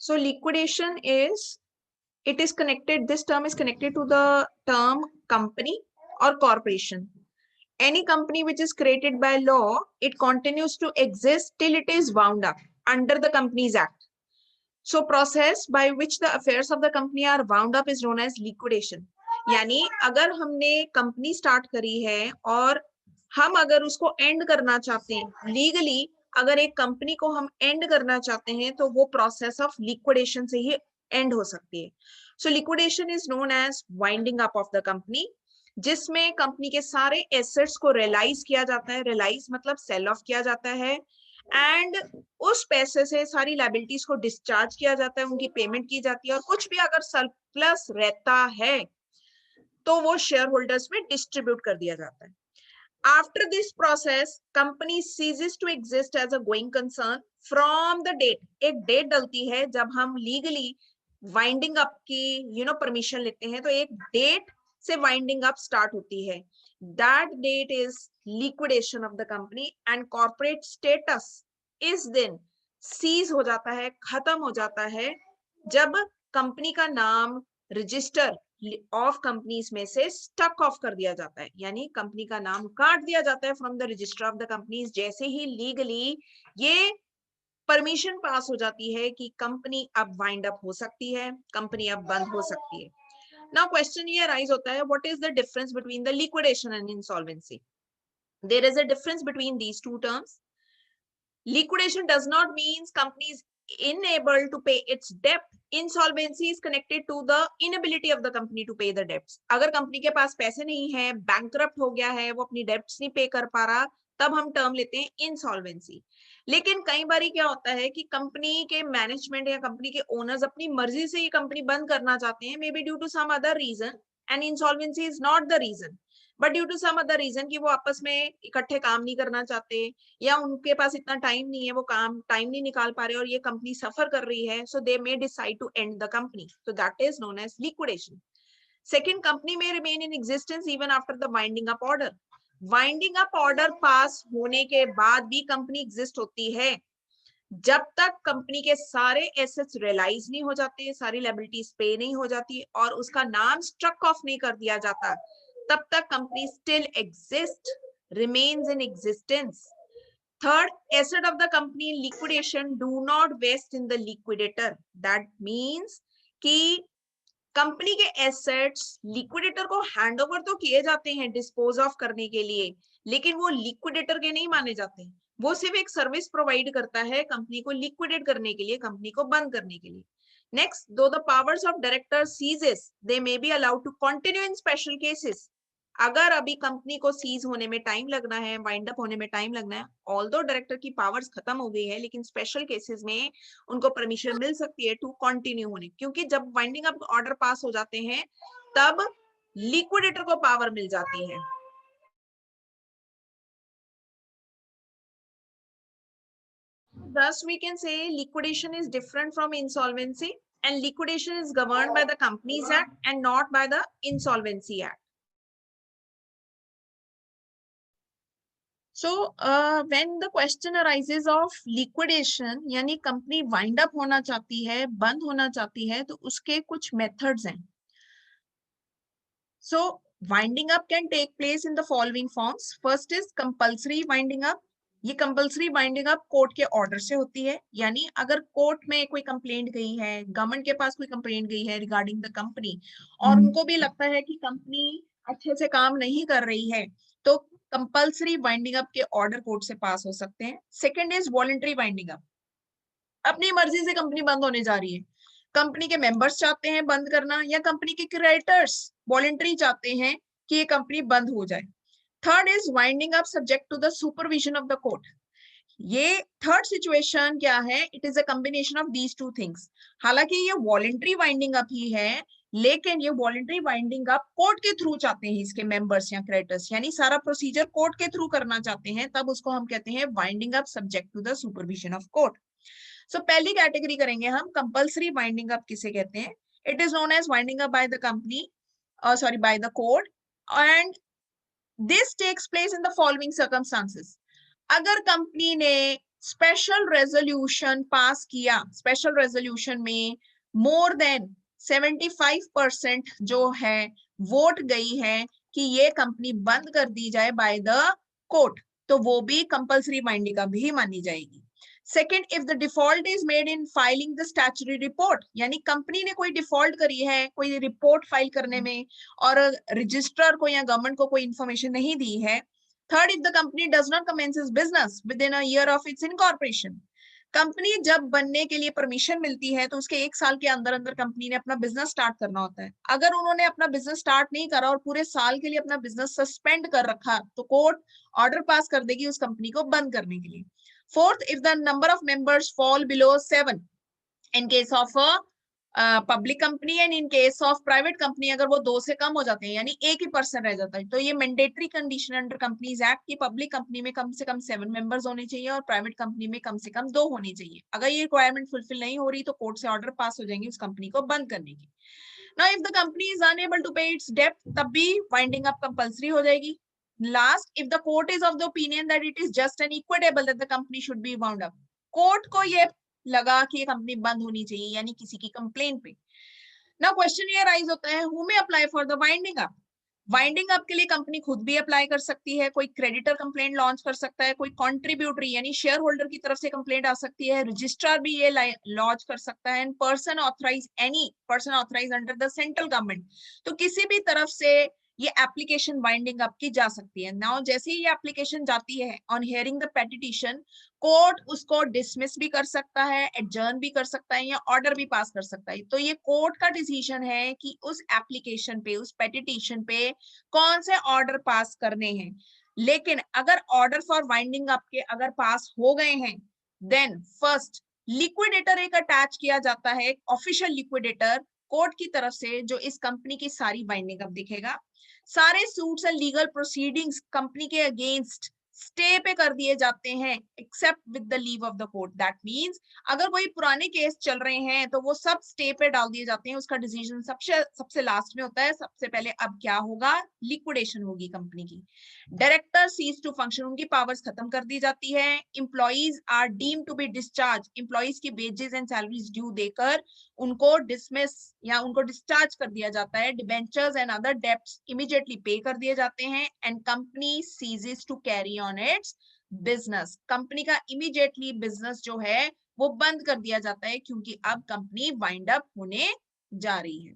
So liquidation is, it is connected, this term is connected to the term company or corporation. Any company which is created by law, it continues to exist till it is wound up under the Companies Act. So process by which the affairs of the company are wound up is known as liquidation. यानी अगर हमने company start करी है और हम अगर उसको and करना चाहते हैं लीगली, अगर एक कंपनी को हम एंड करना चाहते हैं तो वो प्रोसेस ऑफ लिक्विडेशन से ही एंड हो सकती है. So liquidation is known as winding up of the company, जिसमें कंपनी के सारे एसेट्स को रियलाइज किया जाता है. रियलाइज मतलब सेल ऑफ किया जाता है, एंड उस पैसे से सारी लायबिलिटीज को डिस्चार्ज किया जाता है, उनकी पेमेंट की जाती है, और कुछ भी अगर सरप्लस रहता है तो वो शेयर होल्डर्स में डिस्ट्रीब्यूट कर दिया जाता है. After this process, company ceases to exist as a going concern from the date. एक डेट डलती है जब हम लीगली वाइंडिंग अप की परमिशन लेते हैं, तो एक डेट से वाइंडिंग अप स्टार्ट होती है. That date is liquidation of the company and corporate status इस दिन सीज हो जाता है, खत्म हो जाता है, जब कंपनी का नाम रजिस्टर ऑफ कंपनीज में से स्टक ऑफ कर दिया जाता है, यानी कंपनी का नाम काट दिया जाता है from the register of the companies. जैसे ही लीगली ये परमिशन पास हो जाती है कि कंपनी अब वाइंड अप हो सकती है, कंपनी अब बंद हो सकती है. नाउ क्वेश्चन ये राइज होता है, what is the difference between the liquidation and insolvency? There is a difference between these two terms. Liquidation does not mean company is unable to pay its debt. Insolvency is connected to the inability of the company to pay the debts. अगर company के पास पैसे नहीं है, bankrupt हो गया है, वो अपनी डेब्ट्स नहीं पे कर पा रहा, तब हम टर्म लेते हैं इंसॉल्वेंसी. लेकिन कई बार क्या होता है कि कंपनी के मैनेजमेंट या कंपनी के ओनर्स अपनी मर्जी से ये कंपनी बंद करना चाहते हैं, may be due to some other reason, and insolvency is not the reason, but due to some other reason कि वो आपस में इकट्ठे काम नहीं करना चाहते, या उनके पास इतना टाइम नहीं है, वो टाइम नहीं निकाल पा रहे और ये कंपनी सफर कर रही है, so they may decide to end the company. So that is known as liquidation. Second, company में remain in existence even after the winding up order. Winding up order pass होने के बाद भी कंपनी एग्जिस्ट होती है. जब तक company के सारे एसेट्स रियलाइज नहीं हो जाते, सारी लायबिलिटीज पे नहीं हो जाती और उसका नाम स्ट्रक ऑफ नहीं कर दिया जाता, तब तक company still exist, remains in existence. Third, asset of the company in liquidation do not vest in the liquidator. That means कि कंपनी के एसेट्स लिक्विडेटर को हैंडओवर तो किए जाते हैं डिस्पोज ऑफ करने के लिए, लेकिन वो लिक्विडेटर के नहीं माने जाते. वो सिर्फ एक सर्विस प्रोवाइड करता है कंपनी को लिक्विडेट करने के लिए, कंपनी को बंद करने के लिए. नेक्स्ट, दो the powers of director ceases, they may be allowed to continue in special cases. अगर अभी कंपनी को सीज होने में टाइम लगना है, वाइंड अप होने में टाइम लगना है, ऑल्दो डायरेक्टर की पावर्स खत्म हो गई है, लेकिन स्पेशल केसेस में उनको परमिशन मिल सकती है टू कंटिन्यू होने, क्योंकि जब वाइंडिंग अप ऑर्डर पास हो जाते हैं तब लिक्विडेटर को पावर मिल जाती है. Thus we can say liquidation is different from insolvency, and liquidation is governed by the Companies Act and not by the Insolvency Act. So when the question arises of liquidation, यानी company wind up होना चाहती है, बंद होना चाहती है, तो उसके कुछ मेथड्स हैं. So winding up can take place in the following forms. First is compulsory winding up. ये कंपल्सरी वाइंडिंग अप कोर्ट के ऑर्डर से होती है, यानी अगर कोर्ट में कोई कंप्लेंट गई है, गवर्नमेंट के पास कोई कंप्लेंट गई है रिगार्डिंग द कंपनी, और उनको भी लगता है कि कंपनी अच्छे से काम नहीं कर रही है, तो कंपल्सरी वाइंडिंग अप के ऑर्डर कोर्ट से पास हो सकते हैं. Second is voluntary winding up. अपनी मर्जी से कंपनी बंद होने जा रही है, कंपनी के मेंबर्स चाहते हैं बंद करना, या कंपनी के क्रेडिटर्स वॉलंटरी चाहते हैं कि ये कंपनी बंद हो जाए. Third is winding up subject to the supervision of the court. ये थर्ड सिचुएशन क्या है? It is a combination of these two things. हालांकि ये वॉलंटरी वाइंडिंग अप ही है, लेकिन ये वॉलंटरी वाइंडिंग अप कोर्ट के थ्रू चाहते हैं इसके मेंबर्स या क्रेडिटर्स, यानी सारा प्रोसीजर कोर्ट के थ्रू करना चाहते हैं, तब उसको हम कहते हैं winding up subject to the supervision of court. So पहली कैटेगरी करेंगे हम, कंपल्सरी वाइंडिंग अप किसे कहते हैं? It is known as winding up by the company, by the court, and this takes place in the following circumstances. अगर company ने special resolution pass किया, special resolution में मोर देन 75% जो है vote गई है कि ये कंपनी बंद कर दी जाए बाय द कोर्ट, तो वो भी कंपल्सरी बाइंडिंग का भी मानी जाएगी। Second, if the default is made in filing the statutory report, यानी कंपनी ने कोई डिफॉल्ट करी है कोई रिपोर्ट फाइल करने में और रजिस्ट्रार को या गवर्नमेंट को कोई इंफॉर्मेशन नहीं दी है। Third, if the company does not commence its business within a year of its incorporation, company जब बनने के लिए परमिशन मिलती है तो उसके 1 साल के अंदर अंदर कंपनी ने अपना बिजनेस स्टार्ट करना होता है। अगर उन्होंने अपना बिजनेस स्टार्ट नहीं करा और पूरे साल के लिए अपना बिजनेस सस्पेंड कर रखा तो कोर्ट ऑर्डर पास कर देगी उस कंपनी को बंद करने के लिए। Fourth, if the number of members fall below 7 in case of public company and in case of private company अगर वो 2 से कम हो जाते हैं यानी एक ही पर्सन रह जाता है, तो ये mandatory condition under companies act की पब्लिक कंपनी में कम से कम 7 मेंबर्स होने चाहिए और प्राइवेट कंपनी में कम से कम 2 होने चाहिए। अगर ये रिक्वायरमेंट फुलफिल नहीं हो रही तो कोर्ट से ऑर्डर पास हो जाएंगे उस कंपनी को बंद करने की। Now if the company is unable to pay its डेब्ट, तब भी वाइंडिंग अप कंपल्सरी हो जाएगी। Last, if the court is of the opinion that it is just and equitable that the company should be wound up, court को ये लगा कि ये कंपनी बंद होनी चाहिए यानी किसी की कंप्लेंट पे। नाउ क्वेश्चन ये राइज होता है, who may apply for the winding up? Winding up के लिए कंपनी खुद भी अप्लाई कर सकती है, कोई क्रेडिटर कंप्लेंट लॉन्च कर सकता है, कोई कॉन्ट्रीब्यूटरी यानी शेयर होल्डर की तरफ से कंप्लेंट आ सकती है, रजिस्ट्रार भी ये लॉन्च कर सकता है, and person authorise, any person authorise under the central government, तो किसी भी तरफ से ये एप्लीकेशन बाइंडिंग अप की जा सकती है। नाउ जैसे ही ये एप्लीकेशन जाती है on hearing the petition, court उसको डिसमिस भी कर सकता है, एडजर्न भी कर सकता है या ऑर्डर भी पास कर सकता है। तो ये कोर्ट का डिसीजन है कि उस एप्लीकेशन पे, उस पेटिशन पे कौन से ऑर्डर पास करने हैं। लेकिन अगर ऑर्डर फॉर वाइंडिंग अप के अगर पास हो गए हैं, देन फर्स्ट लिक्विडेटर एक अटैच किया जाता है, एक ऑफिशियल लिक्विडेटर कोर्ट की तरफ से जो इस कंपनी की सारी बाइंडिंग अप दिखेगा। सारे suits and legal proceedings company के अगेंस्ट स्टे पे कर दिए जाते हैं except with the leave of the court. That means अगर कोई पुराने केस चल रहे हैं तो वो सब स्टे पे डाल दिए जाते हैं, उसका डिसीजन सबसे लास्ट में होता है। सबसे पहले अब क्या होगा, लिक्विडेशन होगी कंपनी की। डायरेक्टर सीज टू फंक्शन, उनकी पावर्स खत्म कर दी जाती है। Employees are deem to be discharge, employees की वेजेस एंड सैलरीज ड्यू देकर उनको डिसमिस या उनको डिस्चार्ज कर दिया जाता है। Debentures and other debts immediately pay कर दिए जाते हैं and company ceases to carry on its business, company का इमीडिएटली बिजनेस जो है वो बंद कर दिया जाता है क्योंकि अब कंपनी वाइंड अप होने जा रही है।